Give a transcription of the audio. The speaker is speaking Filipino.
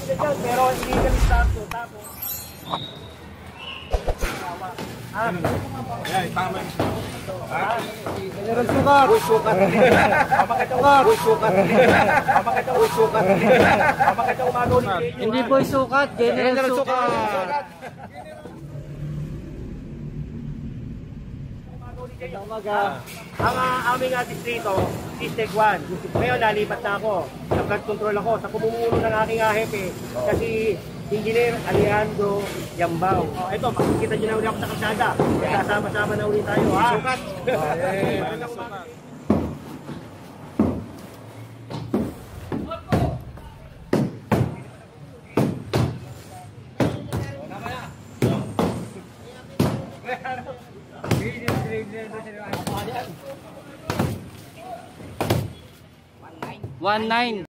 Pero hindi kami start tapos. Ayan, tama. General Sukat! Uy, sukat! Tama ka sukat! Uy, sukat! Tama ka uy, sukat! Tama ka umano ulit. Hindi boy sukat, General Sukat. Ang aming distrito, District 1. Ngayon, nalipat na ako. Nag-flood control ako sa pumumuno ng aking hepe. Kasi Engineer Alejandro Yambao. Ito, makikita nyo na ulit ako sa kalsada. Kasama-sama na ulit tayo, ha? Sukat! One nine.